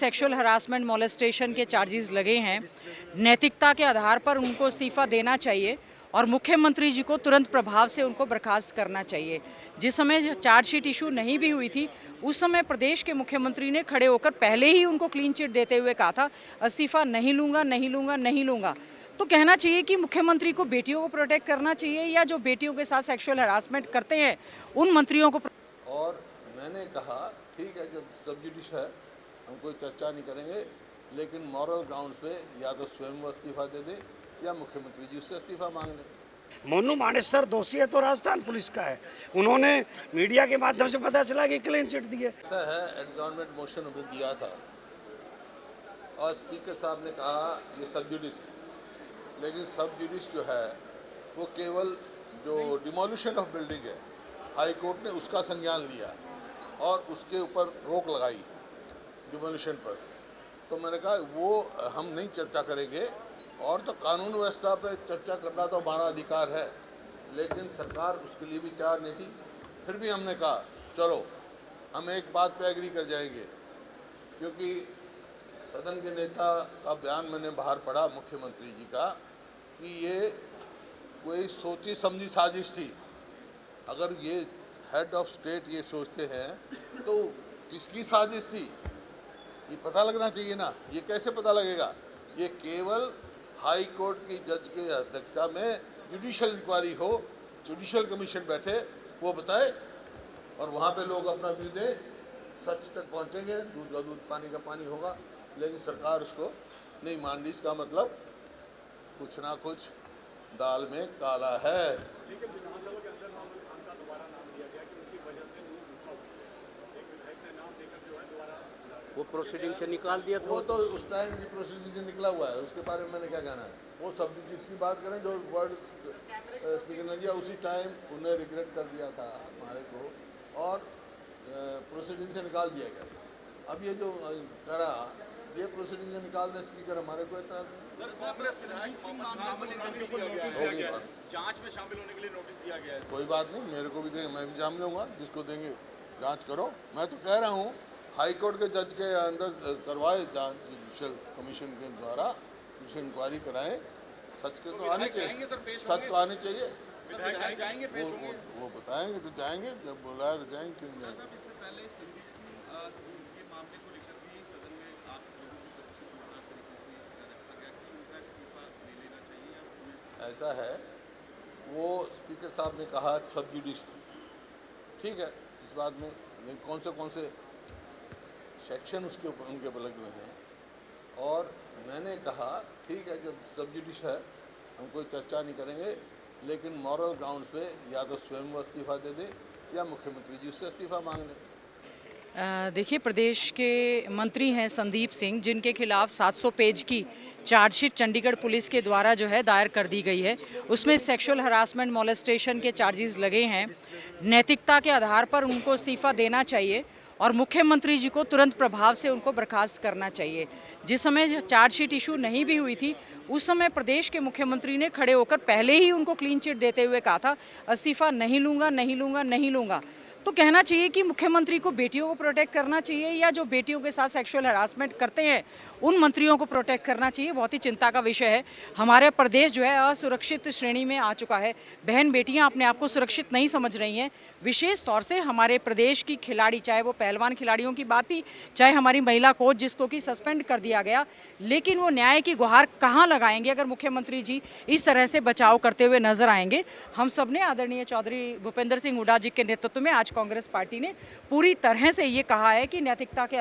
Sexual harassment molestation के charges लगे हैं। नैतिकता के आधार पर उनको इस्तीफा देना चाहिए और मुख्यमंत्री जी को तुरंत प्रभाव से उनको बर्खास्त करना चाहिए। जिस समय चार्जशीट इशू नहीं भी हुई थी उस समय प्रदेश के मुख्यमंत्री ने खड़े होकर पहले ही उनको क्लीन चिट देते हुए कहा था इस्तीफा नहीं लूँगा, नहीं लूँगा, नहीं लूँगा। तो कहना चाहिए कि मुख्यमंत्री को बेटियों को प्रोटेक्ट करना चाहिए या जो बेटियों के साथ सेक्सुअल हरासमेंट करते हैं उन मंत्रियों को। और मैंने कहा ठीक है, जब सब जुडिश है हम कोई चर्चा नहीं करेंगे, लेकिन मॉरल ग्राउंड्स पे या तो स्वयं वो इस्तीफा दे दे या मुख्यमंत्री जी उससे इस्तीफा मांग लें। मोनू मानेसर दोषी है तो राजस्थान पुलिस का है, उन्होंने मीडिया के माध्यम से पता चला कि क्लीन चिट दी है। ऐसा है, एडजॉर्नमेंट मोशन उन्हें दिया था और स्पीकर साहब ने कहा ये सब जुडिश है, लेकिन सब जुडिश जो है वो केवल जो डिमोलिशन ऑफ बिल्डिंग है हाई कोर्ट ने उसका संज्ञान लिया और उसके ऊपर रोक लगाई डिमोलिशन पर। तो मैंने कहा वो हम नहीं चर्चा करेंगे, और तो कानून व्यवस्था पे चर्चा करना तो हमारा अधिकार है, लेकिन सरकार उसके लिए भी तैयार नहीं थी। फिर भी हमने कहा चलो हम एक बात पे एग्री कर जाएंगे, क्योंकि सदन के नेता का बयान मैंने बाहर पढ़ा मुख्यमंत्री जी का कि ये कोई सोची समझी साजिश थी। अगर ये हेड ऑफ स्टेट ये सोचते हैं तो किसकी साजिश थी ये पता लगना चाहिए ना। ये कैसे पता लगेगा? ये केवल हाई कोर्ट की जज के अध्यक्षता में जुडिशियल इंक्वायरी हो, जुडिशियल कमीशन बैठे, वो बताए और वहाँ पे लोग अपना व्यू दें, सच तक पहुँचेंगे, दूध का दूध पानी का पानी होगा। लेकिन सरकार उसको नहीं मान रही। इसका मतलब कुछ ना कुछ दाल में काला है। वो प्रोसीडिंग से निकाल दिया था। वो तो उस टाइम की प्रोसीडिंग से निकला हुआ है, उसके बारे में मैंने क्या कहना है। वो सब जिसकी बात करें जो वर्ड स्पीकर ने दिया उसी टाइम उन्हें रिग्रेट कर दिया था हमारे को और प्रोसीडिंग से निकाल दिया गया। अब ये जो करा ये प्रोसीडिंग से निकाल दें स्पीकर हमारे को इतना जांच में शामिल होने के लिए नोटिस दिया गया है। कोई बात नहीं, मेरे को भी देंगे, मैं भी जान लूँगा, जिसको देंगे जांच करो। मैं तो कह रहा हूँ हाई कोर्ट के जज के अंडर करवाए जांच, जुडिशियल कमीशन के द्वारा जुडिशियल इंक्वायरी कराएं। सच के तो आने चाहिए, सच को आने चाहिए। वो बताएंगे तो जाएंगे, जब बुलाया तो जाएंगे, क्यों जाएंगे। ऐसा है, वो स्पीकर साहब ने कहा सब जुडिश, ठीक है, इस बात में कौन से सेक्शन उसके ऊपर उनके लगे हुए हैं। और मैंने कहा ठीक है, जब सब जुडिश है हम कोई चर्चा नहीं करेंगे, लेकिन मॉरल ग्राउंड्स पे या तो स्वयं वो इस्तीफा दे दे या मुख्यमंत्री जी उससे इस्तीफा मांग लें। देखिए, प्रदेश के मंत्री हैं संदीप सिंह, जिनके खिलाफ 700 पेज की चार्जशीट चंडीगढ़ पुलिस के द्वारा जो है दायर कर दी गई है। उसमें सेक्सुअल हरासमेंट मोलेस्टेशन के चार्जेस लगे हैं। नैतिकता के आधार पर उनको इस्तीफा देना चाहिए और मुख्यमंत्री जी को तुरंत प्रभाव से उनको बर्खास्त करना चाहिए। जिस समय चार्जशीट इशू नहीं भी हुई थी उस समय प्रदेश के मुख्यमंत्री ने खड़े होकर पहले ही उनको क्लीन चिट देते हुए कहा था इस्तीफा नहीं लूँगा, नहीं लूँगा, नहीं लूँगा। तो कहना चाहिए कि मुख्यमंत्री को बेटियों को प्रोटेक्ट करना चाहिए या जो बेटियों के साथ सेक्सुअल हरासमेंट करते हैं उन मंत्रियों को प्रोटेक्ट करना चाहिए। बहुत ही चिंता का विषय है। हमारे प्रदेश जो है असुरक्षित श्रेणी में आ चुका है। बहन बेटियां अपने आप को सुरक्षित नहीं समझ रही हैं। विशेष तौर से हमारे प्रदेश की खिलाड़ी, चाहे वो पहलवान खिलाड़ियों की बात थी, चाहे हमारी महिला कोच जिसको कि सस्पेंड कर दिया गया, लेकिन वो न्याय की गुहार कहाँ लगाएंगे अगर मुख्यमंत्री जी इस तरह से बचाव करते हुए नजर आएंगे। हम सब ने आदरणीय चौधरी भूपेंद्र सिंह हुड्डा जी के नेतृत्व में आज कांग्रेस पार्टी ने पूरी तरह से ये कहा है कि नैतिकता के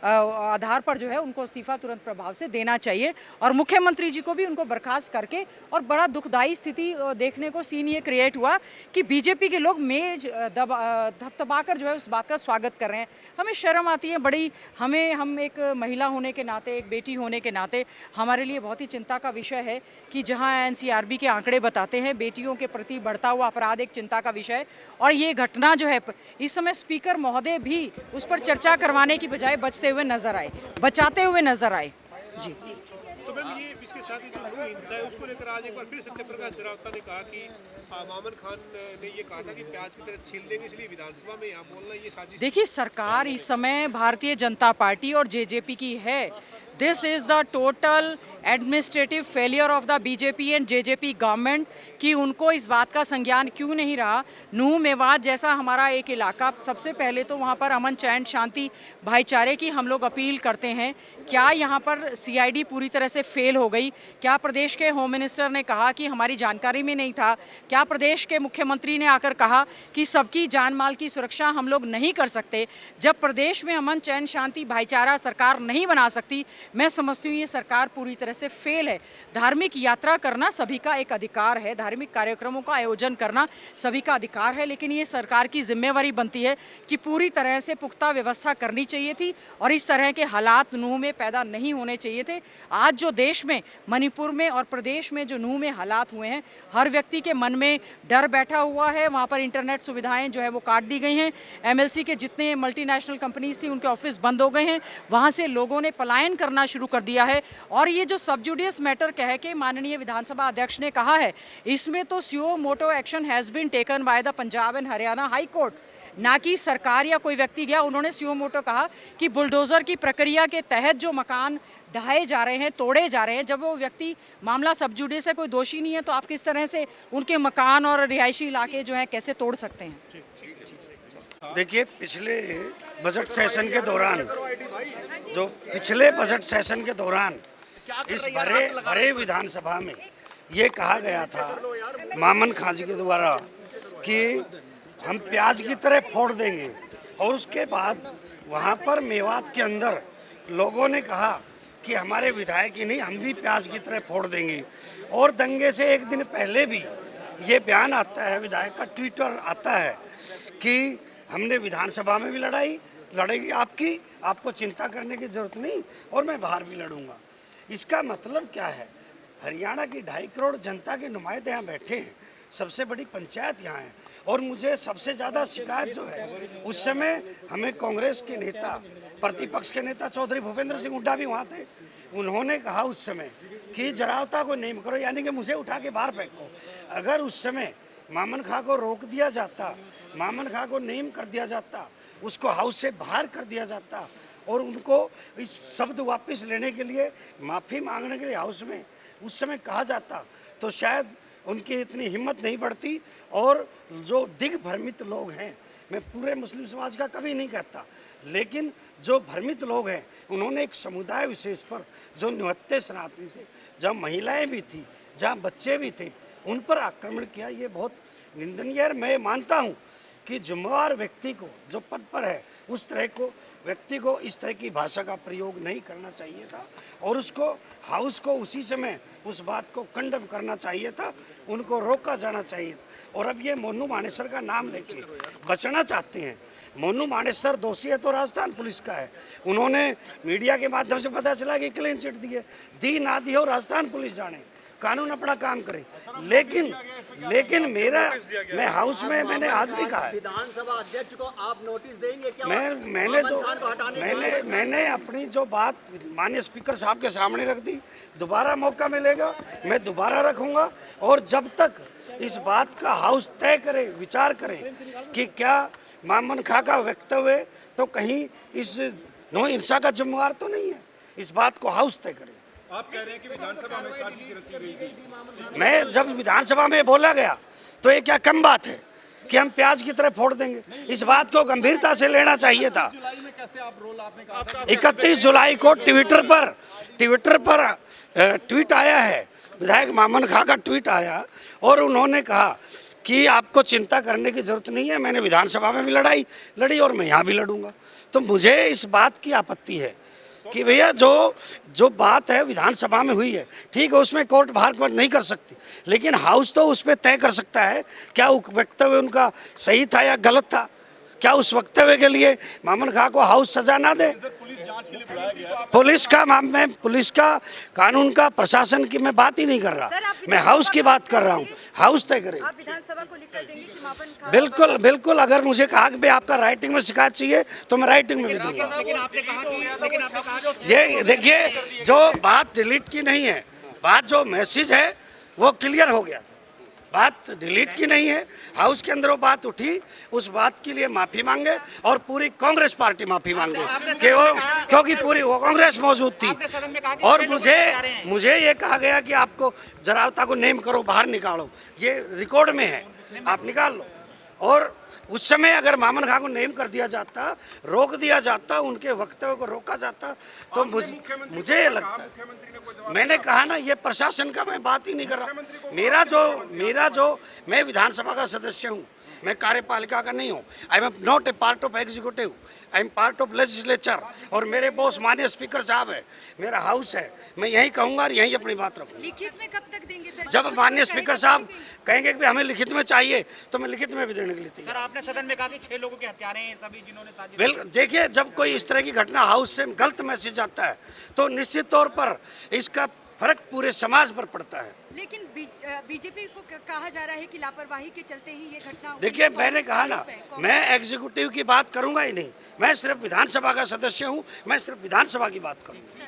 आधार पर जो है उनको इस्तीफा तुरंत प्रभाव से देना चाहिए और मुख्यमंत्री जी को भी उनको बर्खास्त करके। और बड़ा दुखदाई स्थिति देखने को सीन ये क्रिएट हुआ कि बीजेपी के लोग मेज धपधपाकर जो है उस बात का स्वागत कर रहे हैं। हमें शर्म आती है बड़ी। हम एक महिला होने के नाते, एक बेटी होने के नाते हमारे लिए बहुत ही चिंता का विषय है कि जहां एनसीआरबी के आंकड़े बताते हैं बेटियों के प्रति बढ़ता हुआ अपराध एक चिंता का विषय है। और ये घटना जो है इस समय स्पीकर महोदय भी उस पर चर्चा करवाने की बजाय बचाते हुए नजर आए जी। तो मैम ये इसके साथ ही जो भू हिंसा है उसको लेकर आज एक बार फिर सत्यप्रकाश जरावता ने कहा कि मामन खान ने ये कहा था कि प्याज की तरह छील देंगे, इसलिए विधानसभा में यहाँ बोलना ये साजिश। देखिए, सरकार इस समय भारतीय जनता पार्टी और जेजेपी की है। This is the total administrative failure of the BJP and JJP government कि उनको इस बात का संज्ञान क्यों नहीं रहा। नूह मेवात जैसा हमारा एक इलाका, सबसे पहले तो वहाँ पर अमन चैन शांति भाईचारे की हम लोग अपील करते हैं। क्या यहाँ पर सीआईडी पूरी तरह से फेल हो गई? क्या प्रदेश के होम मिनिस्टर ने कहा कि हमारी जानकारी में नहीं था? क्या प्रदेश के मुख्यमंत्री ने आकर कहा कि सबकी जान माल की सुरक्षा हम लोग नहीं कर सकते? जब प्रदेश में अमन चैन शांति भाईचारा सरकार नहीं बना सकती, मैं समझती हूँ ये सरकार पूरी तरह से फेल है। धार्मिक यात्रा करना सभी का एक अधिकार है, धार्मिक कार्यक्रमों का आयोजन करना सभी का अधिकार है, लेकिन ये सरकार की जिम्मेवारी बनती है कि पूरी तरह से पुख्ता व्यवस्था करनी चाहिए थी और इस तरह के हालात नूह में पैदा नहीं होने चाहिए थे। आज जो देश में, मणिपुर में और प्रदेश में जो नूह में हालात हुए हैं, हर व्यक्ति के मन में डर बैठा हुआ है। वहाँ पर इंटरनेट सुविधाएं जो है वो काट दी गई हैं। एमएलसी के जितने मल्टीनेशनल कंपनीज थी उनके ऑफिस बंद हो गए हैं। वहाँ से लोगों ने पलायन करना शुरू कर दिया है। और ये जो सबजुडियस मैटर कह के माननीय विधानसभा अध्यक्ष ने कहा है, इसमें तो suo motu action has been taken by the Punjab and Haryana high court, ना कि सरकार या कोई व्यक्ति गया। उन्होंने सुओ मोटो कहा कि बुलडोजर की प्रक्रिया के तहत जो मकान ढहाए जा रहे हैं, तोड़े जा रहे हैं, जब वो व्यक्ति मामला सबजुडियस है, कोई दोषी नहीं है, तो आप किस तरह से उनके मकान और रिहायशी इलाके जो हैं कैसे तोड़ सकते हैं? देखिए, पिछले बजट सेशन के दौरान पिछले बजट सेशन के दौरान इस भरे विधानसभा में ये कहा गया था मामन खान जी के द्वारा कि हम प्याज की तरह फोड़ देंगे, और उसके बाद वहाँ पर मेवात के अंदर लोगों ने कहा कि हमारे विधायक ही नहीं, हम भी प्याज की तरह फोड़ देंगे। और दंगे से एक दिन पहले भी ये बयान आता है, विधायक का ट्विटर आता है कि हमने विधानसभा में भी लड़ेगी आपको चिंता करने की जरूरत नहीं, और मैं बाहर भी लड़ूंगा। इसका मतलब क्या है? हरियाणा की 2.5 करोड़ जनता के नुमाइंदे यहाँ बैठे हैं, सबसे बड़ी पंचायत यहाँ है, और मुझे सबसे ज़्यादा शिकायत जो है, उस समय हमें कांग्रेस के नेता, प्रतिपक्ष के नेता चौधरी भूपेंद्र सिंह हुड्डा भी वहाँ थे। उन्होंने कहा उस समय कि जरावता को नेम करो, यानी कि मुझे उठा के बाहर फेंको। अगर उस समय मामन खां को रोक दिया जाता, मामन खां को नेम कर दिया जाता, उसको हाउस से बाहर कर दिया जाता, और उनको इस शब्द वापस लेने के लिए, माफ़ी मांगने के लिए हाउस में उस समय कहा जाता, तो शायद उनकी इतनी हिम्मत नहीं बढ़ती। और जो दिग्भ्रमित लोग हैं, मैं पूरे मुस्लिम समाज का कभी नहीं कहता, लेकिन जो भ्रमित लोग हैं, उन्होंने एक समुदाय विशेष पर, जो निहत्थे सनातनी थे, जहाँ महिलाएं भी थी, जहाँ बच्चे भी थे, उन पर आक्रमण किया। ये बहुत निंदनीय है। मैं मानता हूँ कि जिम्मेवार व्यक्ति को, जो पद पर है, उस तरह को व्यक्ति को इस तरह की भाषा का प्रयोग नहीं करना चाहिए था, और उसको हाउस को उसी समय उस बात को कंडम करना चाहिए था, उनको रोका जाना चाहिए। और अब ये मोनू मानेसर का नाम लेके बचना चाहते हैं। मोनू मानेसर दोषी है तो राजस्थान पुलिस का है। उन्होंने मीडिया के माध्यम से पता चला कि क्लीन चिट दी ना दी हो, राजस्थान पुलिस जाने, कानून अपना काम करे। लेकिन मैं हाउस में मैंने आज भी कहा है, विधानसभा अध्यक्ष को आप नोटिस देंगे क्या? मैंने अपनी जो बात माननीय स्पीकर साहब के सामने रख दी। दोबारा मौका मिलेगा, मैं दोबारा रखूंगा। और जब तक इस बात का हाउस तय करे, विचार करे कि क्या मामन खां का वक्तव्य तो कहीं इस नो हिंसा का जिम्मेवार तो नहीं है, इस बात को हाउस तय करे। आप कह रहे हैं कि विधानसभा में साजिश रची गई थी। मैं जब विधानसभा में बोला गया तो ये क्या कम बात है कि हम प्याज की तरह फोड़ देंगे? इस बात को गंभीरता से लेना चाहिए था। 31 जुलाई को ट्विटर पर ट्वीट आया है, विधायक मामन खां का ट्वीट आया, और उन्होंने कहा कि आपको चिंता करने की जरूरत नहीं है, मैंने विधानसभा में भी लड़ी और मैं यहाँ भी लड़ूंगा। तो मुझे इस बात की आपत्ति है कि भैया जो बात है विधानसभा में हुई है, ठीक है, उसमें कोर्ट बाहर नहीं कर सकती, लेकिन हाउस तो उस पर तय कर सकता है क्या वक्तव्य उनका सही था या गलत था। क्या उस वक्तव्य के लिए मामन खां को हाउस सजा ना दे? पुलिस का कानून का प्रशासन की मैं बात ही नहीं कर रहा, मैं हाउस की बात कर रहा हूँ। हाउस तय करे। आप विधानसभा को लिखकर देंगे कि मामन खान बिल्कुल बिल्कुल, अगर मुझे कहा कि भाई आपका राइटिंग में शिकायत चाहिए तो मैं राइटिंग में भी दूंगा। लेकिन आपने कहा कि ये देखिए, जो बात डिलीट की नहीं है, बात जो मैसेज है वो क्लियर हो गया, बात डिलीट की नहीं है। हाउस के अंदर वो बात उठी, उस बात के लिए माफी मांगे और पूरी कांग्रेस पार्टी माफी मांगे कि वो, क्योंकि पूरी वो कांग्रेस मौजूद थी। और मुझे ये कहा गया कि आपको जरावता को नेम करो, बाहर निकालो, ये रिकॉर्ड में है, आप निकाल लो। और उस समय अगर मामन खान को नेम कर दिया जाता, रोक दिया जाता, उनके वक्तव्य को रोका जाता, तो मुझे ये लगता है, मैंने कहा ना, ये प्रशासन का मैं बात ही नहीं कर रहा। मेरा जो मैं विधानसभा का सदस्य हूँ, मैं कार्यपालिका का नहीं हूँ। I am not a part of executive, I am part of legislature. और मेरे बॉस माननीय स्पीकर साहब है, मेरा हाउस है, मैं यही कहूँगा और यही अपनी बात रखूँगा। लिखित में कब तक देंगे सर? जब माननीय स्पीकर साहब कहेंगे कि हमें लिखित में चाहिए तो मैं लिखित में भी देने के लिए तैयार। सर, आपने सदन में कहा कि 6 लोगों के हत्यारे हैं सभी जिन्होंने साजिश। बिल्कुल, देखिए, जब कोई इस तरह की घटना हाउस से गलत मैसेज आता है तो निश्चित तौर पर इसका फर्क पूरे समाज पर पड़ता है। लेकिन बीजेपी को कहा जा रहा है कि लापरवाही के चलते ही ये घटना हुई। देखिए, मैंने कहा ना, मैं एग्जीक्यूटिव की बात करूंगा ही नहीं, मैं सिर्फ विधानसभा का सदस्य हूं, मैं सिर्फ विधानसभा की बात करूंगा।